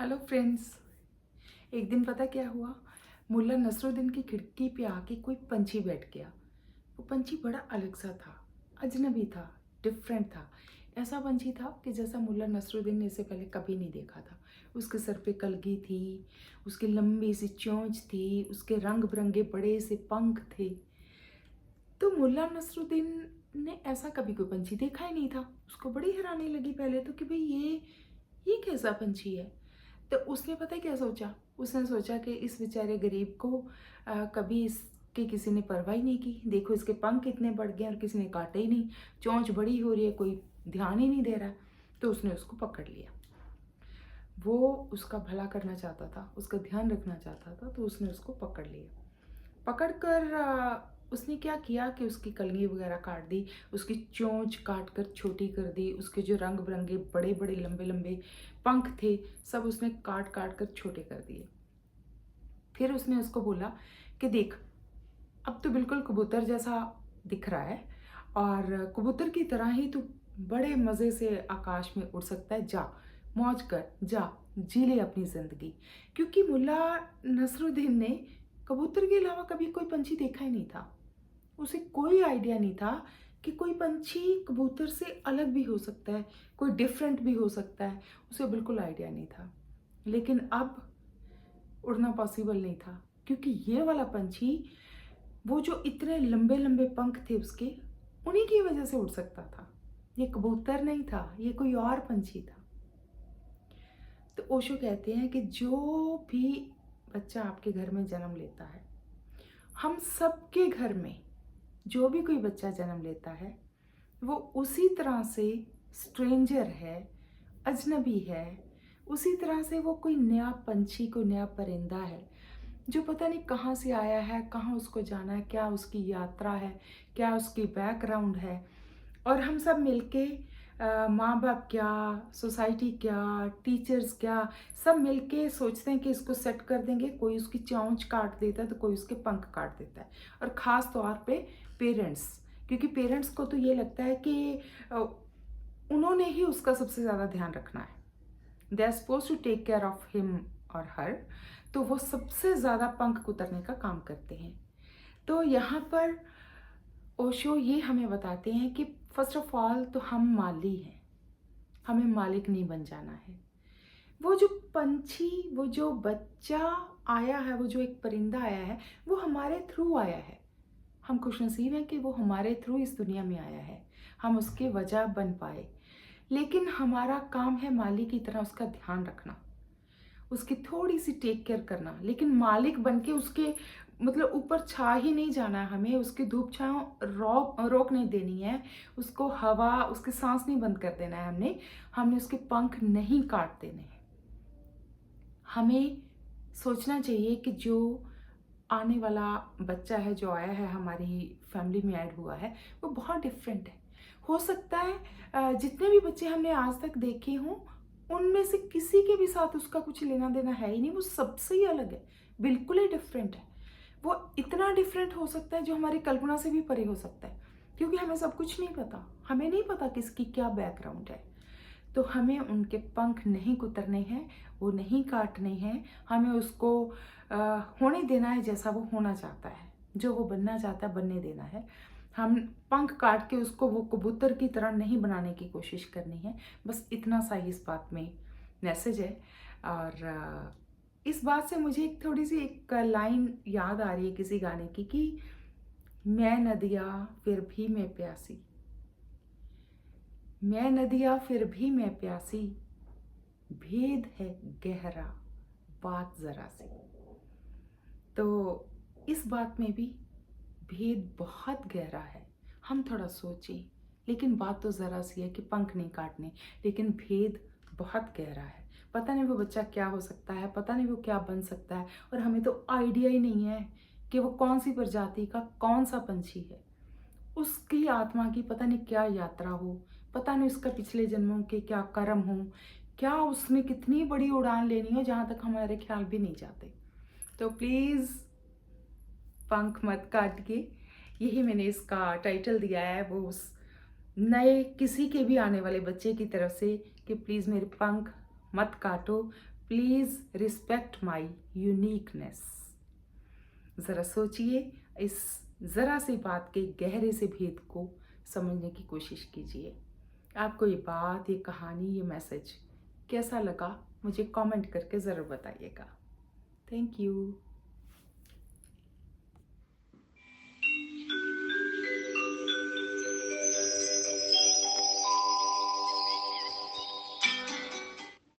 Hello friends. एक दिन पता क्या हुआ। मुल्ला नसरुद्दीन की खिड़की पे आके कोई पंछी बैठ गया। वो पंछी बड़ा अलग सा था, अजनबी था, डिफरेंट था। ऐसा पंछी था कि जैसा मुल्ला नसरुद्दीन ने इससे पहले कभी नहीं देखा था। उसके सर पे कलगी थी, उसकी लंबी सी चोंच थी, उसके रंग बिरंगे बड़े से पंख थे। तो मुल्ला नसरुद्दीन ने ऐसा कभी कोई पंछी देखा ही नहीं था। उसको बड़ी हैरानी लगी पहले तो कि भाई ये कैसा पंछी है। तो उसने पता है क्या सोचा। उसने सोचा कि इस बेचारे गरीब को कभी इसकी किसी ने परवाह ही नहीं की। देखो इसके पंख इतने बढ़ गए और किसी ने काटे ही नहीं, चोंच बड़ी हो रही है, कोई ध्यान ही नहीं दे रहा। तो उसने उसको पकड़ लिया। वो उसका भला करना चाहता था, उसका ध्यान रखना चाहता था, तो उसने उसको पकड़ लिया। पकड़कर उसने क्या किया कि उसकी कलगी वगैरह काट दी, उसकी चोंच काट कर छोटी कर दी, उसके जो रंग बिरंगे बड़े बड़े लंबे लंबे पंख थे सब उसने काट काट कर छोटे कर दिए। फिर उसने उसको बोला कि देख, अब तो बिल्कुल कबूतर जैसा दिख रहा है और कबूतर की तरह ही तू बड़े मज़े से आकाश में उड़ सकता है। जा, मौज कर, जा, जी ले अपनी ज़िंदगी। क्योंकि मुल्ला नसरुद्दीन ने कबूतर के अलावा कभी कोई पंछी देखा ही नहीं था। उसे कोई आइडिया नहीं था कि कोई पंछी कबूतर से अलग भी हो सकता है, कोई डिफरेंट भी हो सकता है। उसे बिल्कुल आइडिया नहीं था। लेकिन अब उड़ना पॉसिबल नहीं था, क्योंकि ये वाला पंछी, वो जो इतने लंबे लंबे पंख थे उसके, उन्हीं की वजह से उड़ सकता था। ये कबूतर नहीं था, ये कोई और पंछी था। तो ओशो कहते हैं कि जो भी बच्चा आपके घर में जन्म लेता है, हम सबके घर में जो भी कोई बच्चा जन्म लेता है, वो उसी तरह से स्ट्रेंजर है, अजनबी है। उसी तरह से वो कोई नया पंछी, कोई नया परिंदा है जो पता नहीं कहाँ से आया है, कहाँ उसको जाना है, क्या उसकी यात्रा है, क्या उसकी बैकग्राउंड है। और हम सब मिलके माँ बाप क्या, सोसाइटी क्या, टीचर्स क्या, सब मिलके सोचते हैं कि इसको सेट कर देंगे। कोई उसकी चोंच काट देता है तो कोई उसके पंख काट देता है। और ख़ास तौर पे पेरेंट्स, क्योंकि पेरेंट्स को तो ये लगता है कि उन्होंने ही उसका सबसे ज़्यादा ध्यान रखना है। They are suppose to take care of him और हर। तो वो सबसे ज़्यादा पंख कुतरने का काम करते हैं। तो यहाँ पर ओशो ये हमें बताते हैं कि फर्स्ट ऑफ ऑल तो हम माली हैं, हमें मालिक नहीं बन जाना है। वो जो पंछी, वो जो बच्चा आया है, वो जो एक परिंदा आया है, वो हमारे थ्रू आया है। हम खुशनसीब हैं कि वो हमारे थ्रू इस दुनिया में आया है, हम उसके वजह बन पाए। लेकिन हमारा काम है माली की तरह उसका ध्यान रखना, उसकी थोड़ी सी टेक केयर करना। लेकिन मालिक बन के उसके मतलब ऊपर छा ही नहीं जाना है हमें, उसकी धूप छाँव रोक नहीं देनी है, उसको हवा, उसके सांस नहीं बंद कर देना है हमने। हमने उसके पंख नहीं काट देने हैं। हमें सोचना चाहिए कि जो आने वाला बच्चा है, जो आया है, हमारी फैमिली में ऐड हुआ है, वो बहुत डिफरेंट है। हो सकता है जितने भी बच्चे हमने आज तक देखे हों, उनमें से किसी के भी साथ उसका कुछ लेना देना है ही नहीं। वो सबसे ही अलग है, बिल्कुल ही डिफरेंट है। वो इतना डिफरेंट हो सकता है जो हमारी कल्पना से भी परे हो सकता है, क्योंकि हमें सब कुछ नहीं पता। हमें नहीं पता किसकी क्या बैकग्राउंड है। तो हमें उनके पंख नहीं कुतरने हैं, वो नहीं काटने हैं। हमें उसको होने देना है जैसा वो होना चाहता है, जो वो बनना चाहता है बनने देना है। हम पंख काट के उसको वो कबूतर की तरह नहीं बनाने की कोशिश करनी है। बस इतना सा ही इस बात में मैसेज है। और इस बात से मुझे एक थोड़ी सी एक लाइन याद आ रही है किसी गाने की, कि मैं नदिया फिर भी मैं प्यासी, मैं नदिया फिर भी मैं प्यासी, भेद है गहरा बात जरा सी। तो इस बात में भी भेद बहुत गहरा है। हम थोड़ा सोचें, लेकिन बात तो ज़रा सी है कि पंख नहीं काटने, लेकिन भेद बहुत गहरा है। पता नहीं वो बच्चा क्या हो सकता है, पता नहीं वो क्या बन सकता है, और हमें तो आइडिया ही नहीं है कि वो कौन सी प्रजाति का कौन सा पंछी है। उसकी आत्मा की पता नहीं क्या यात्रा हो, पता नहीं उसका पिछले जन्मों के क्या कर्म हो, क्या उसने कितनी बड़ी उड़ान लेनी हो जहाँ तक हमारे ख्याल भी नहीं जाते। तो प्लीज़ पंख मत काटिए। यही मैंने इसका टाइटल दिया है, वो उस नए किसी के भी आने वाले बच्चे की तरफ से, कि प्लीज़ मेरे पंख मत काटो, प्लीज़ रिस्पेक्ट माई यूनिकनेस। ज़रा सोचिए, इस ज़रा सी बात के गहरे से भेद को समझने की कोशिश कीजिए। आपको ये बात, ये कहानी, ये मैसेज कैसा लगा मुझे कमेंट करके ज़रूर बताइएगा। Thank you.